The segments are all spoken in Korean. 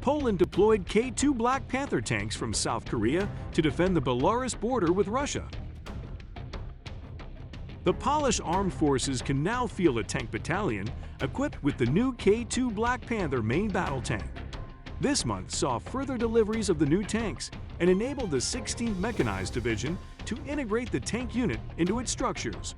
Poland deployed K2 Black Panther tanks from South Korea to defend the Belarus border with Russia. The Polish armed forces can now field a tank battalion equipped with the new K2 Black Panther main battle tank. This month saw further deliveries of the new tanks and enabled the 16th Mechanized Division to integrate the tank unit into its structures.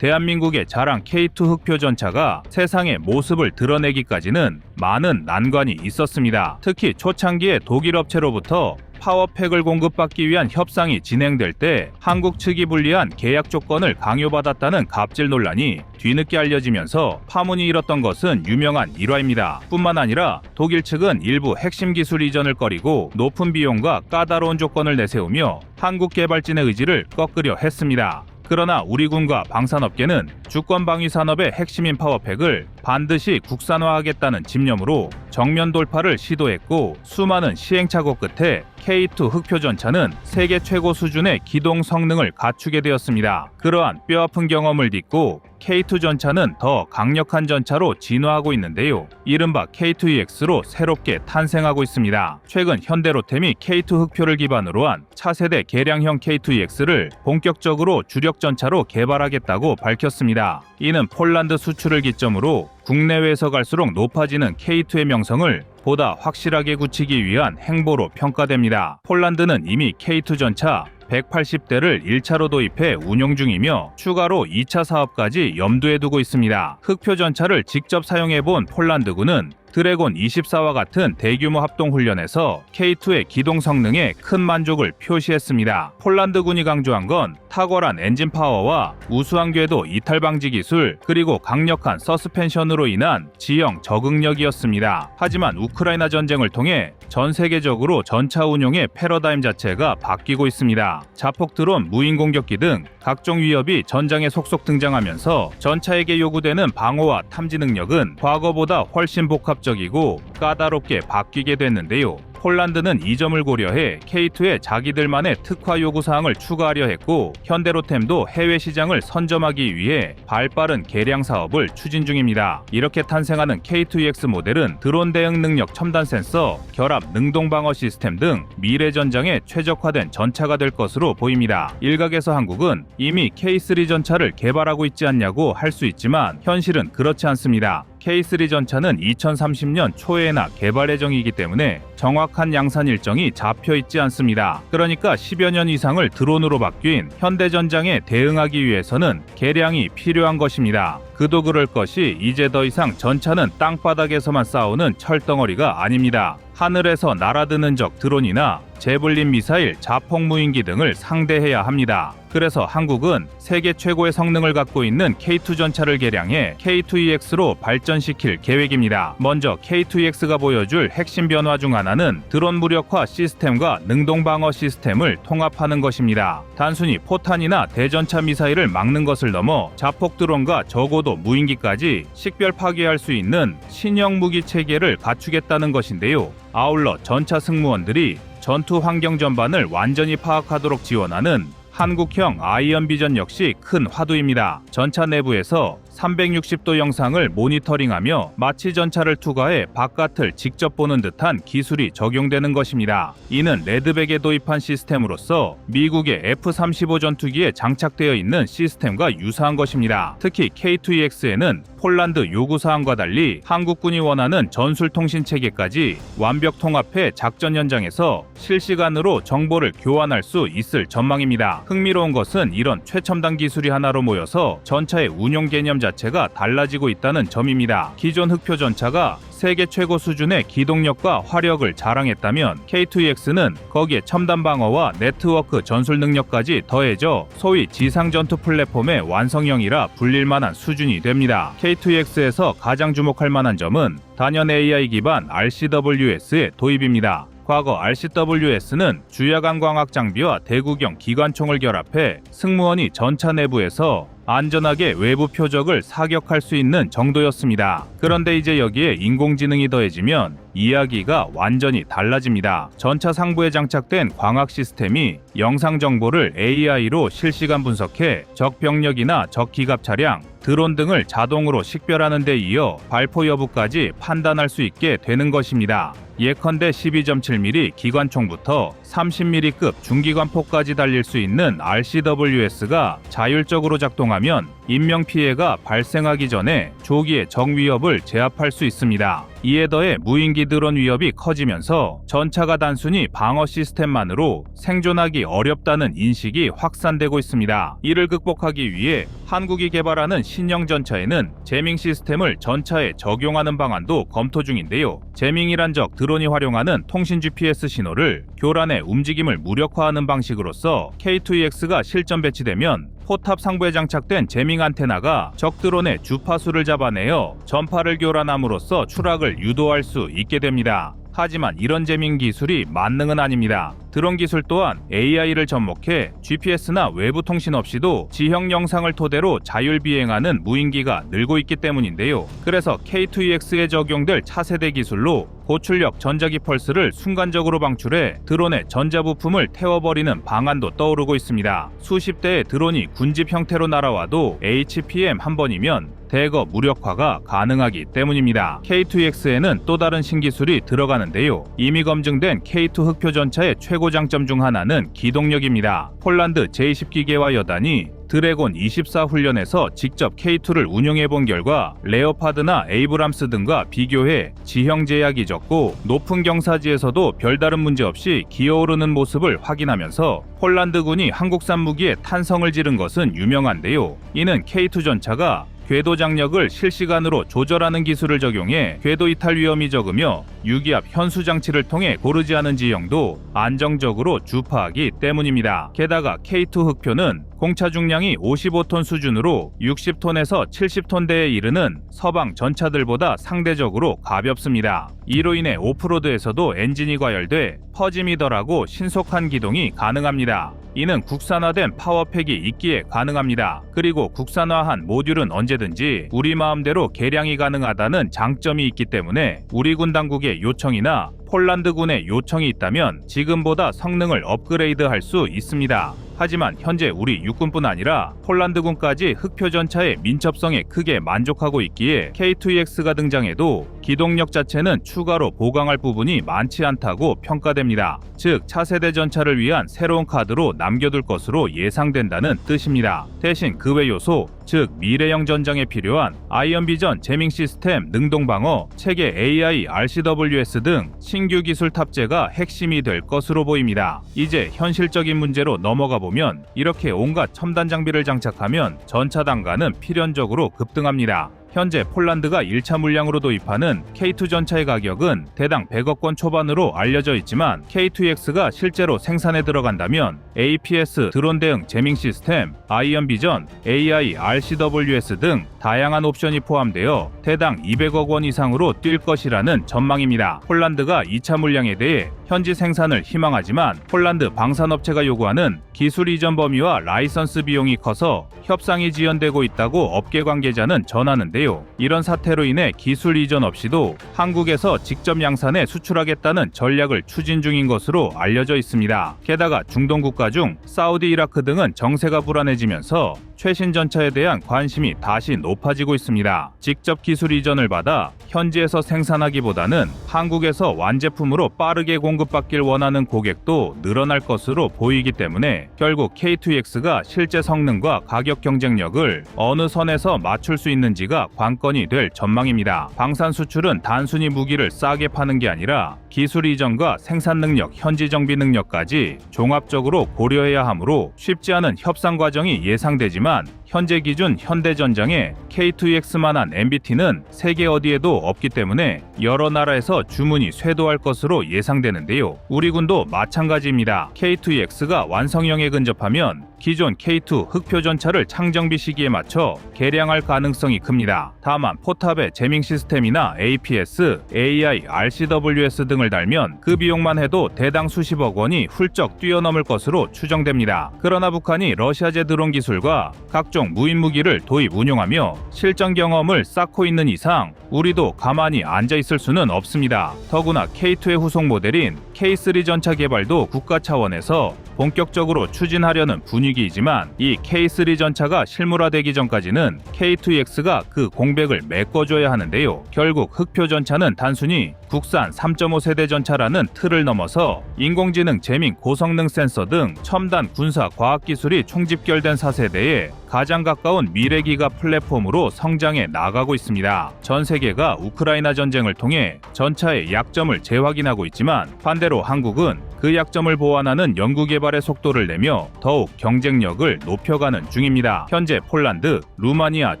대한민국의 자랑 K2 흑표 전차가 세상의 모습을 드러내기까지는 많은 난관이 있었습니다. 특히 초창기에 독일 업체로부터 파워팩을 공급받기 위한 협상이 진행될 때 한국 측이 불리한 계약 조건을 강요받았다는 갑질 논란이 뒤늦게 알려지면서 파문이 일었던 것은 유명한 일화입니다. 뿐만 아니라 독일 측은 일부 핵심 기술 이전을 꺼리고 높은 비용과 까다로운 조건을 내세우며 한국 개발진의 의지를 꺾으려 했습니다. 그러나 우리 군과 방산업계는 주권방위 산업의 핵심인 파워팩을 반드시 국산화하겠다는 집념으로 정면 돌파를 시도했고 수많은 시행착오 끝에 K2 흑표 전차는 세계 최고 수준의 기동 성능을 갖추게 되었습니다. 그러한 뼈아픈 경험을 딛고 K2 전차는 더 강력한 전차로 진화하고 있는데요. 이른바 K2EX로 새롭게 탄생하고 있습니다. 최근 현대로템이 K2 흑표를 기반으로 한 차세대 개량형 K2EX를 본격적으로 주력 전차로 개발하겠다고 밝혔습니다. 이는 폴란드 수출을 기점으로 국내외에서 갈수록 높아지는 K2의 명성을 보다 확실하게 굳히기 위한 행보로 평가됩니다. 폴란드는 이미 K2 전차 180대를 1차로 도입해 운용 중이며 추가로 2차 사업까지 염두에 두고 있습니다. 흑표 전차를 직접 사용해본 폴란드군은 드래곤 24와 같은 대규모 합동훈련에서 K2의 기동 성능에 큰 만족을 표시했습니다. 폴란드군이 강조한 건 탁월한 엔진 파워와 우수한 궤도 이탈 방지 기술 그리고 강력한 서스펜션으로 인한 지형 적응력이었습니다. 하지만 우크라이나 전쟁을 통해 전 세계적으로 전차 운용의 패러다임 자체가 바뀌고 있습니다. 자폭 드론, 무인 공격기 등 각종 위협이 전장에 속속 등장하면서 전차에게 요구되는 방어와 탐지 능력은 과거보다 훨씬 복합적이고 까다롭게 바뀌게 됐는데요. 폴란드는 이 점을 고려해 K2에 자기들만의 특화 요구사항을 추가하려 했고 현대로템도 해외 시장을 선점하기 위해 발빠른 개량 사업을 추진 중입니다. 이렇게 탄생하는 K2EX 모델은 드론 대응 능력 첨단 센서, 결합 능동 방어 시스템 등 미래 전장에 최적화된 전차가 될 것으로 보입니다. 일각에서 한국은 이미 K3 전차를 개발하고 있지 않냐고 할 수 있지만 현실은 그렇지 않습니다. K3 전차는 2030년 초에나 개발 예정이기 때문에 정확한 양산 일정이 잡혀 있지 않습니다. 그러니까 10여 년 이상을 드론으로 바뀐 현대전장에 대응하기 위해서는 개량이 필요한 것입니다. 그도 그럴 것이 이제 더 이상 전차는 땅바닥에서만 싸우는 철덩어리가 아닙니다. 하늘에서 날아드는 적 드론이나 제블린 미사일, 자폭 무인기 등을 상대해야 합니다. 그래서 한국은 세계 최고의 성능을 갖고 있는 K2 전차를 개량해 K2EX로 발전시킬 계획입니다. 먼저 K2EX가 보여줄 핵심 변화 중 하나는 드론 무력화 시스템과 능동 방어 시스템을 통합하는 것입니다. 단순히 포탄이나 대전차 미사일을 막는 것을 넘어 자폭 드론과 저고도 무인기까지 식별 파괴할 수 있는 신형 무기 체계를 갖추겠다는 것인데요. 아울러 전차 승무원들이 전투 환경 전반을 완전히 파악하도록 지원하는 한국형 아이언 비전 역시 큰 화두입니다. 전차 내부에서 360도 영상을 모니터링하며 마치 전차를 투과해 바깥을 직접 보는 듯한 기술이 적용되는 것입니다. 이는 레드백에 도입한 시스템으로서 미국의 F-35 전투기에 장착되어 있는 시스템과 유사한 것입니다. 특히 K2EX에는 폴란드 요구사항과 달리 한국군이 원하는 전술통신 체계까지 완벽 통합해 작전 현장에서 실시간으로 정보를 교환할 수 있을 전망입니다. 흥미로운 것은 이런 최첨단 기술이 하나로 모여서 전차의 운용 개념 자체가 달라지고 있다는 점입니다. 기존 흑표 전차가 세계 최고 수준의 기동력과 화력을 자랑했다면 K2EX는 거기에 첨단 방어와 네트워크 전술 능력까지 더해져 소위 지상 전투 플랫폼의 완성형이라 불릴 만한 수준이 됩니다. K2EX에서 가장 주목할 만한 점은 단연 AI 기반 RCWS의 도입입니다. 과거 RCWS는 주야간 광학 장비와 대구경 기관총을 결합해 승무원이 전차 내부에서 안전하게 외부 표적을 사격할 수 있는 정도였습니다. 그런데 이제 여기에 인공지능이 더해지면 이야기가 완전히 달라집니다. 전차 상부에 장착된 광학 시스템이 영상 정보를 AI로 실시간 분석해 적 병력이나 적 기갑 차량, 드론 등을 자동으로 식별하는 데 이어 발포 여부까지 판단할 수 있게 되는 것입니다. 예컨대 12.7mm 기관총부터 30mm급 중기관포까지 달릴 수 있는 RCWS가 자율적으로 작동하면 인명피해가 발생하기 전에 조기에 적 위협을 제압할 수 있습니다. 이에 더해 무인기 드론 위협이 커지면서 전차가 단순히 방어 시스템만으로 생존하기 어렵다는 인식이 확산되고 있습니다. 이를 극복하기 위해 한국이 개발하는 신형 전차에는 제밍 시스템을 전차에 적용하는 방안도 검토 중인데요. 제밍이란 적 드론이 활용하는 통신 GPS 신호를 교란의 움직임을 무력화하는 방식으로서 K2EX가 실전 배치되면 포탑 상부에 장착된 제밍 안테나가 적 드론의 주파수를 잡아내어 전파를 교란함으로써 추락을 유도할 수 있게 됩니다. 하지만 이런 제밍 기술이 만능은 아닙니다. 드론 기술 또한 AI를 접목해 GPS나 외부 통신 없이도 지형 영상을 토대로 자율 비행하는 무인기가 늘고 있기 때문인데요. 그래서 K2EX에 적용될 차세대 기술로 고출력 전자기 펄스를 순간적으로 방출해 드론의 전자부품을 태워버리는 방안도 떠오르고 있습니다. 수십 대의 드론이 군집 형태로 날아와도 HPM 한 번이면 대거 무력화가 가능하기 때문입니다. K2EX에는 또 다른 신기술이 들어가는데요. 이미 검증된 K2 흑표 전차의 최고 장점 중 하나는 기동력입니다. 폴란드 제20기계화 여단이 드래곤 24 훈련에서 직접 K2를 운용해본 결과 레오파드나 에이브람스 등과 비교해 지형 제약이 적고 높은 경사지에서도 별다른 문제 없이 기어오르는 모습을 확인하면서 폴란드군이 한국산 무기에 탄성을 지른 것은 유명한데요. 이는 K2 전차가 궤도 장력을 실시간으로 조절하는 기술을 적용해 궤도 이탈 위험이 적으며 유기압 현수 장치를 통해 고르지 않은 지형도 안정적으로 주파하기 때문입니다. 게다가 K2 흑표는 공차 중량이 55톤 수준으로 60톤에서 70톤대에 이르는 서방 전차들보다 상대적으로 가볍습니다. 이로 인해 오프로드에서도 엔진이 과열돼 퍼짐이 덜하고 신속한 기동이 가능합니다. 이는 국산화된 파워팩이 있기에 가능합니다. 그리고 국산화한 모듈은 언제든지 우리 마음대로 개량이 가능하다는 장점이 있기 때문에 우리 군 당국의 요청이나 폴란드군의 요청이 있다면 지금보다 성능을 업그레이드할 수 있습니다. 하지만 현재 우리 육군뿐 아니라 폴란드군까지 흑표 전차의 민첩성에 크게 만족하고 있기에 K2EX가 등장해도 기동력 자체는 추가로 보강할 부분이 많지 않다고 평가됩니다. 즉 차세대 전차를 위한 새로운 카드로 남겨둘 것으로 예상된다는 뜻입니다. 대신 그 외 요소, 즉 미래형 전장에 필요한 아이언 비전 제밍 시스템 능동방어, 체계 AI RCWS 등 신규 기술 탑재가 핵심이 될 것으로 보입니다. 이제 현실적인 문제로 넘어가 보면 이렇게 온갖 첨단 장비를 장착하면 전차 단가는 필연적으로 급등합니다. 현재 폴란드가 1차 물량으로 도입하는 K2 전차의 가격은 대당 100억 원 초반으로 알려져 있지만 K2EX가 실제로 생산에 들어간다면 APS 드론 대응 제밍 시스템, 아이언 비전, AI RCWS 등 다양한 옵션이 포함되어 대당 200억 원 이상으로 뛸 것이라는 전망입니다. 폴란드가 2차 물량에 대해 현지 생산을 희망하지만 폴란드 방산업체가 요구하는 기술 이전 범위와 라이선스 비용이 커서 협상이 지연되고 있다고 업계 관계자는 전하는데 있는데요. 이런 사태로 인해 기술 이전 없이도 한국에서 직접 양산해 수출하겠다는 전략을 추진 중인 것으로 알려져 있습니다. 게다가 중동 국가 중 사우디, 이라크 등은 정세가 불안해지면서 최신 전차에 대한 관심이 다시 높아지고 있습니다. 직접 기술 이전을 받아 현지에서 생산하기보다는 한국에서 완제품으로 빠르게 공급받길 원하는 고객도 늘어날 것으로 보이기 때문에 결국 K2X가 실제 성능과 가격 경쟁력을 어느 선에서 맞출 수 있는지가 관건이 될 전망입니다. 방산 수출은 단순히 무기를 싸게 파는 게 아니라 기술 이전과 생산 능력, 현지 정비 능력까지 종합적으로 고려해야 하므로 쉽지 않은 협상 과정이 예상되지만 현재 기준 현대전장에 K2X만한 MBT는 세계 어디에도 없기 때문에 여러 나라에서 주문이 쇄도할 것으로 예상되는데요. 우리 군도 마찬가지입니다. K2X가 완성형에 근접하면 기존 K2 흑표 전차를 창정비 시기에 맞춰 개량할 가능성이 큽니다. 다만 포탑에 제밍 시스템이나 APS, AI, RCWS 등을 달면 그 비용만 해도 대당 수십억 원이 훌쩍 뛰어넘을 것으로 추정됩니다. 그러나 북한이 러시아제 드론 기술과 각종 무인 무기를 도입 운용하며 실전 경험을 쌓고 있는 이상 우리도 가만히 앉아 있을 수는 없습니다. 더구나 K2의 후속 모델인 K3 전차 개발도 국가 차원에서 본격적으로 추진하려는 분위기이지만 이 K3 전차가 실물화되기 전까지는 K2X가 그 공백을 메꿔줘야 하는데요. 결국 흑표 전차는 단순히 국산 3.5 세대 전차라는 틀을 넘어서 인공지능, 제밍, 고성능 센서 등 첨단 군사 과학 기술이 총집결된 4세대에 가장 가까운 미래 기가 플랫폼으로 성장해 나가고 있습니다. 전 세계가 우크라이나 전쟁을 통해 전차의 약점을 재확인하고 있지만 반대로 한국은 그 약점을 보완하는 연구개발의 속도를 내며 더욱 경쟁력을 높여가는 중입니다. 현재 폴란드, 루마니아,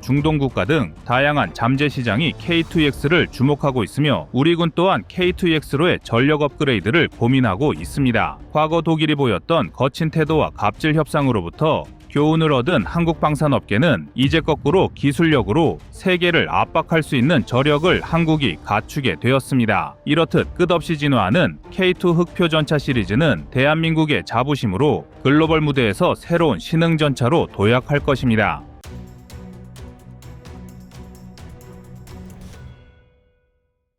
중동 국가 등 다양한 잠재 시장이 K2X를 주목하고 있으며 우리 군 또한 K2X로의 전력 업그레이드를 고민하고 있습니다. 과거 독일이 보였던 거친 태도와 갑질 협상으로부터 교훈을 얻은 한국 방산업계는 이제 거꾸로 기술력으로 세계를 압박할 수 있는 저력을 한국이 갖추게 되었습니다. 이렇듯 끝없이 진화하는 K2 흑표 전차 시리즈는 대한민국의 자부심으로 글로벌 무대에서 새로운 신흥 전차로 도약할 것입니다.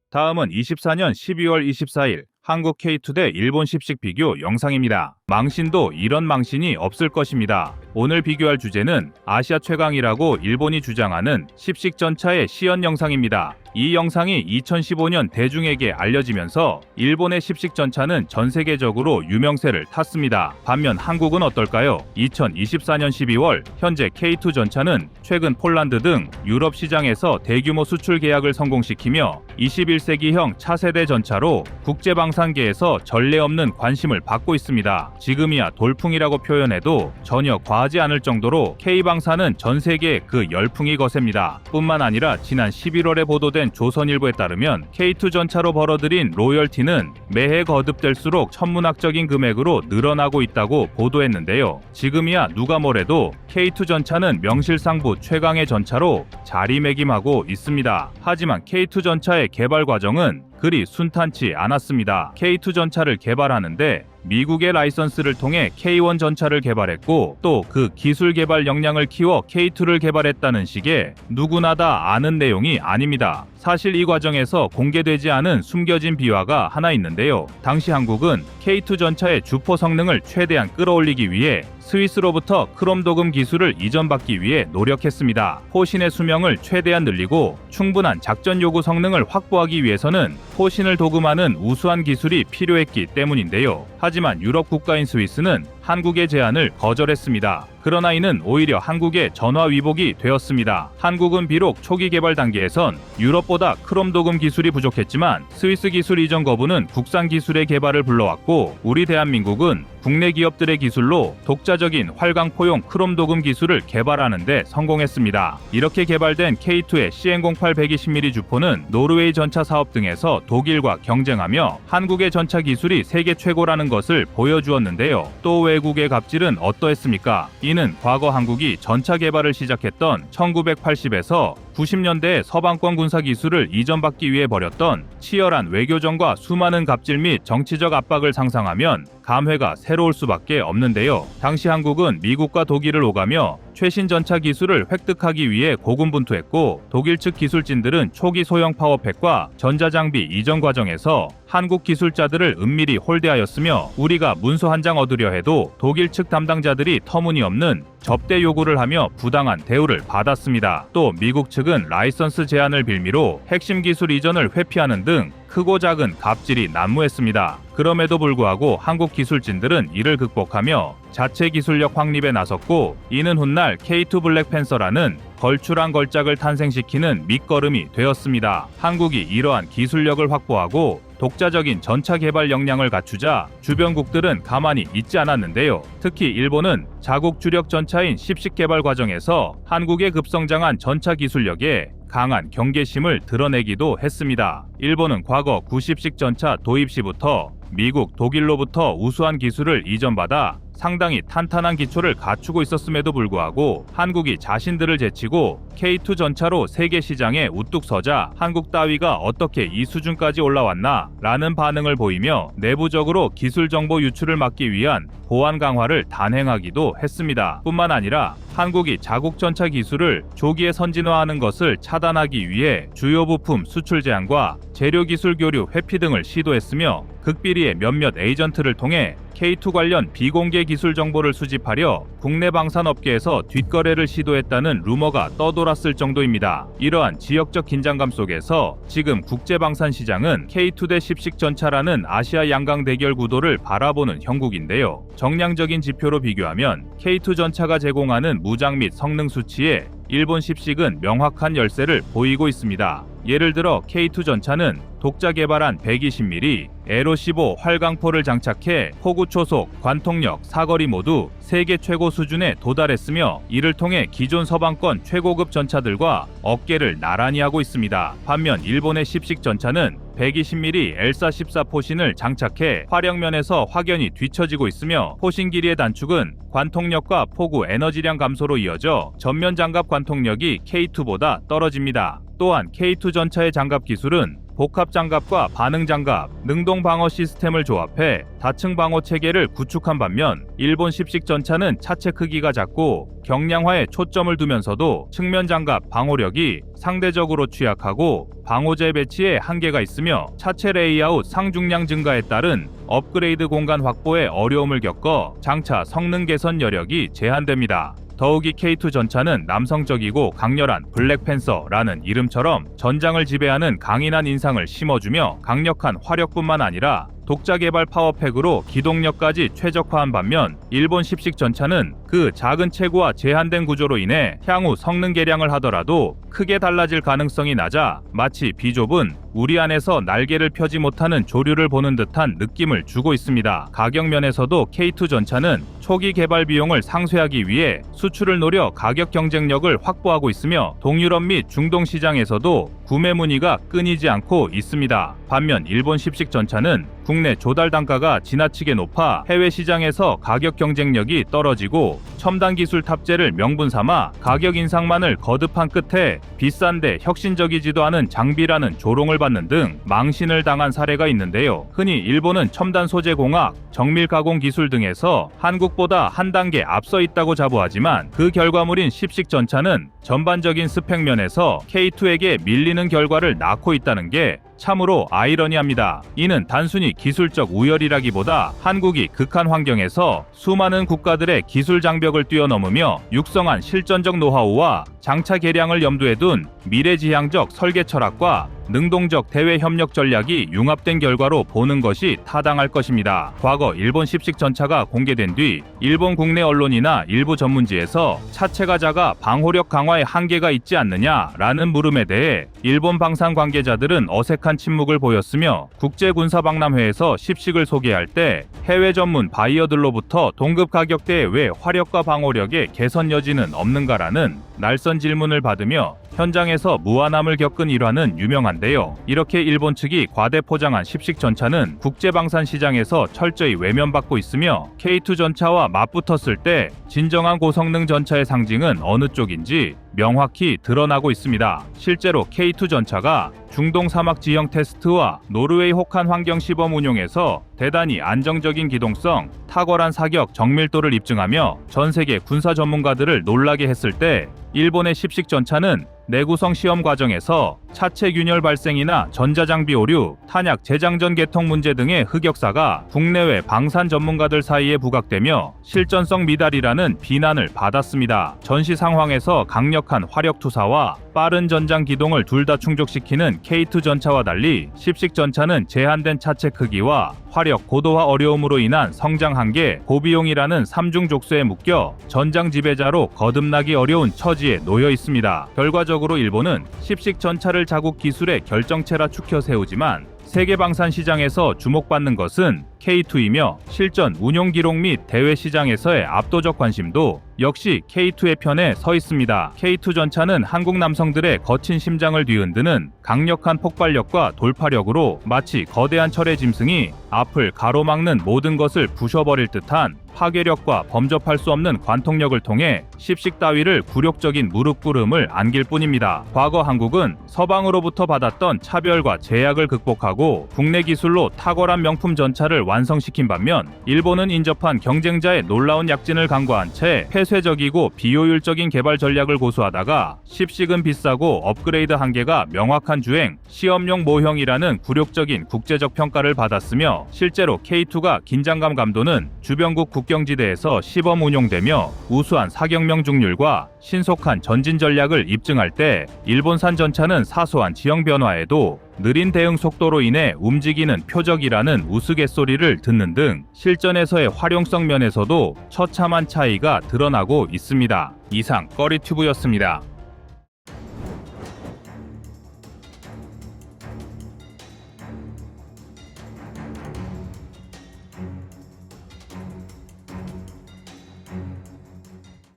다음은 24년 12월 24일 한국 K2 대 일본 십식 비교 영상입니다. 망신도 이런 망신이 없을 것입니다. 오늘 비교할 주제는 아시아 최강이라고 일본이 주장하는 십식 전차의 시연 영상입니다. 이 영상이 2015년 대중에게 알려지면서 일본의 십식 전차는 전 세계적으로 유명세를 탔습니다. 반면 한국은 어떨까요? 2024년 12월 현재 K2 전차는 최근 폴란드 등 유럽 시장에서 대규모 수출 계약을 성공시키며 21세기형 차세대 전차로 국제방산계에서 전례 없는 관심을 받고 있습니다. 지금이야 돌풍이라고 표현해도 전혀 과하지 않을 정도로 K방산은 전 세계에 그 열풍이 거셉니다. 뿐만 아니라 지난 11월에 보도된 조선일보에 따르면 K2 전차로 벌어들인 로열티는 매해 거듭될수록 천문학적인 금액으로 늘어나고 있다고 보도했는데요. 지금이야 누가 뭐래도 K2 전차는 명실상부 최강의 전차로 자리매김하고 있습니다. 하지만 K2 전차의 개발 과정은 그리 순탄치 않았습니다. K2 전차를 개발하는데 미국의 라이선스를 통해 K1 전차를 개발했고 또 그 기술 개발 역량을 키워 K2를 개발했다는 식의 누구나 다 아는 내용이 아닙니다. 사실 이 과정에서 공개되지 않은 숨겨진 비화가 하나 있는데요. 당시 한국은 K2 전차의 주포 성능을 최대한 끌어올리기 위해 스위스로부터 크롬 도금 기술을 이전받기 위해 노력했습니다. 포신의 수명을 최대한 늘리고 충분한 작전 요구 성능을 확보하기 위해서는 포신을 도금하는 우수한 기술이 필요했기 때문인데요. 하지만 유럽 국가인 스위스는 한국의 제안을 거절했습니다. 그러나 이는 오히려 한국의 전화위복이 되었습니다. 한국은 비록 초기 개발 단계에선 유럽보다 크롬 도금 기술이 부족했지만 스위스 기술 이전 거부는 국산 기술의 개발을 불러왔고 우리 대한민국은 국내 기업들의 기술로 독자적인 활강포용 크롬 도금 기술을 개발하는 데 성공했습니다. 이렇게 개발된 K2의 CN08 120mm 주포는 노르웨이 전차 사업 등에서 독일과 경쟁하며 한국의 전차 기술이 세계 최고라는 것을 보여주었는데요. 또 외국의 갑질은 어떠했습니까? 이는 과거 한국이 전차 개발을 시작했던 1980에서 90년대에 서방권 군사 기술을 이전받기 위해 벌였던 치열한 외교전과 수많은 갑질 및 정치적 압박을 상상하면 감회가 새로울 수밖에 없는데요. 당시 한국은 미국과 독일을 오가며 최신 전차 기술을 획득하기 위해 고군분투했고, 독일 측 기술진들은 초기 소형 파워팩과 전자장비 이전 과정에서 한국 기술자들을 은밀히 홀대하였으며, 우리가 문서 한 장 얻으려 해도 독일 측 담당자들이 터무니없는 접대 요구를 하며 부당한 대우를 받았습니다. 또 미국 측은 라이선스 제한을 빌미로 핵심 기술 이전을 회피하는 등 크고 작은 갑질이 난무했습니다. 그럼에도 불구하고 한국 기술진들은 이를 극복하며 자체 기술력 확립에 나섰고, 이는 훗날 K2 블랙팬서라는 걸출한 걸작을 탄생시키는 밑거름이 되었습니다. 한국이 이러한 기술력을 확보하고 독자적인 전차 개발 역량을 갖추자 주변국들은 가만히 있지 않았는데요. 특히 일본은 자국 주력 전차인 10식 개발 과정에서 한국의 급성장한 전차 기술력에 강한 경계심을 드러내기도 했습니다. 일본은 과거 90식 전차 도입 시부터 미국, 독일로부터 우수한 기술을 이전받아 상당히 탄탄한 기초를 갖추고 있었음에도 불구하고 한국이 자신들을 제치고 K2 전차로 세계 시장에 우뚝 서자 한국 따위가 어떻게 이 수준까지 올라왔나 라는 반응을 보이며 내부적으로 기술 정보 유출을 막기 위한 보안 강화를 단행하기도 했습니다. 뿐만 아니라 한국이 자국 전차 기술을 조기에 선진화하는 것을 차단하기 위해 주요 부품 수출 제한과 재료 기술 교류 회피 등을 시도했으며, 극비리의 몇몇 에이전트를 통해 K2 관련 비공개 기술 정보를 수집하려 국내 방산업계에서 뒷거래를 시도했다는 루머가 떠돌았을 정도입니다. 이러한 지역적 긴장감 속에서 지금 국제방산 시장은 K2 대 10식 전차라는 아시아 양강 대결 구도를 바라보는 형국인데요. 정량적인 지표로 비교하면 K2 전차가 제공하는 무장 및 성능 수치에 일본 10식은 명확한 열세를 보이고 있습니다. 예를 들어 K2 전차는 독자 개발한 120mm 에로 15 활강포를 장착해 포구 초속, 관통력, 사거리 모두 세계 최고 수준에 도달했으며, 이를 통해 기존 서방권 최고급 전차들과 어깨를 나란히 하고 있습니다. 반면 일본의 10식 전차는 120mm L414 포신을 장착해 화력면에서 확연히 뒤처지고 있으며, 포신 길이의 단축은 관통력과 포구 에너지량 감소로 이어져 전면 장갑 관통력이 K2보다 떨어집니다. 또한 K2 전차의 장갑 기술은 복합 장갑과 반응 장갑, 능동 방어 시스템을 조합해 다층 방어 체계를 구축한 반면, 일본 10식 전차는 차체 크기가 작고 경량화에 초점을 두면서도 측면 장갑 방호력이 상대적으로 취약하고 방호제 배치에 한계가 있으며, 차체 레이아웃 상중량 증가에 따른 업그레이드 공간 확보에 어려움을 겪어 장차 성능 개선 여력이 제한됩니다. 더욱이 K2 전차는 남성적이고 강렬한 블랙팬서라는 이름처럼 전장을 지배하는 강인한 인상을 심어주며, 강력한 화력뿐만 아니라 독자 개발 파워팩으로 기동력까지 최적화한 반면, 일본 10식 전차는 그 작은 체구와 제한된 구조로 인해 향후 성능 개량을 하더라도 크게 달라질 가능성이 낮아 마치 비좁은 우리 안에서 날개를 펴지 못하는 조류를 보는 듯한 느낌을 주고 있습니다. 가격 면에서도 K2 전차는 초기 개발 비용을 상쇄하기 위해 수출을 노려 가격 경쟁력을 확보하고 있으며, 동유럽 및 중동 시장에서도 구매 문의가 끊이지 않고 있습니다. 반면 일본 10식 전차는 국내 조달 단가가 지나치게 높아 해외 시장에서 가격 경쟁력이 떨어지고, 첨단 기술 탑재를 명분 삼아 가격 인상만을 거듭한 끝에 비싼데 혁신적이지도 않은 장비라는 조롱을 받는 등 망신을 당한 사례가 있는데요. 흔히 일본은 첨단 소재 공학, 정밀 가공 기술 등에서 한국보다 한 단계 앞서 있다고 자부하지만, 그 결과물인 10식 전차는 전반적인 스펙 면에서 K2에게 밀리는 결과를 낳고 있다는 게 참으로 아이러니합니다. 이는 단순히 기술적 우열이라기보다 한국이 극한 환경에서 수많은 국가들의 기술 장벽을 뛰어넘으며 육성한 실전적 노하우와 장차 개량을 염두에 둔 미래지향적 설계 철학과 능동적 대외 협력 전략이 융합된 결과로 보는 것이 타당할 것입니다. 과거 일본 10식 전차가 공개된 뒤 일본 국내 언론이나 일부 전문지에서 차체가 작아 방호력 강화에 한계가 있지 않느냐라는 물음에 대해 일본 방산 관계자들은 어색한 침묵을 보였으며, 국제군사박람회에서 10식을 소개할 때 해외 전문 바이어들로부터 동급 가격대에 왜 화력과 방호력의 개선 여지는 없는가라는 날선 질문을 받으며 현장에서 무안함을 겪은 일화는 유명한데요. 이렇게 일본 측이 과대 포장한 10식 전차는 국제방산 시장에서 철저히 외면받고 있으며, K2 전차와 맞붙었을 때 진정한 고성능 전차의 상징은 어느 쪽인지 명확히 드러나고 있습니다. 실제로 K2 전차가 중동 사막 지형 테스트와 노르웨이 혹한 환경 시범 운용에서 대단히 안정적인 기동성, 탁월한 사격 정밀도를 입증하며 전 세계 군사 전문가들을 놀라게 했을 때 일본의 십식 전차는 내구성 시험 과정에서 차체 균열 발생이나 전자장비 오류, 탄약 재장전 개통 문제 등의 흑역사가 국내외 방산 전문가들 사이에 부각되며 실전성 미달이라는 비난을 받았습니다. 전시 상황에서 강력한 화력 투사와 빠른 전장 기동을 둘 다 충족시키는 K2 전차와 달리 십식 전차는 제한된 차체 크기와 화력 고도화 어려움으로 인한 성장 한계, 고비용이라는 삼중 족쇄에 묶여 전장 지배자로 거듭나기 어려운 처지에 놓여 있습니다. 결과적으로 일본은 십식 전차를 자국 기술의 결정체라 추켜 세우지만 세계 방산 시장에서 주목받는 것은 K2이며 실전 운용 기록 및 대회 시장에서의 압도적 관심도 역시 K2의 편에 서 있습니다. K2 전차는 한국 남성들의 거친 심장을 뒤흔드는 강력한 폭발력과 돌파력으로 마치 거대한 철의 짐승이 앞을 가로막는 모든 것을 부셔버릴 듯한 파괴력과 범접할 수 없는 관통력을 통해 십식 따위를 굴욕적인 무릎 꿇음을 안길 뿐입니다. 과거 한국은 서방으로부터 받았던 차별과 제약을 극복하고 국내 기술로 탁월한 명품 전차를 완성시킨 반면 일본은 인접한 경쟁자의 놀라운 약진을 간과한 채 폐쇄적이고 비효율적인 개발 전략을 고수하다가 십식은 비싸고 업그레이드 한계가 명확한 주행, 시험용 모형이라는 굴욕적인 국제적 평가를 받았으며 실제로 K2가 긴장감 감도는 주변국 국경지대에서 시범 운용되며 우수한 사격 명중률과 신속한 전진 전략을 입증할 때 일본산 전차는 사소한 지형 변화에도 느린 대응 속도로 인해 움직이는 표적이라는 우스갯소리를 듣는 등 실전에서의 활용성 면에서도 처참한 차이가 드러나고 있습니다. 이상 꺼리튜브였습니다.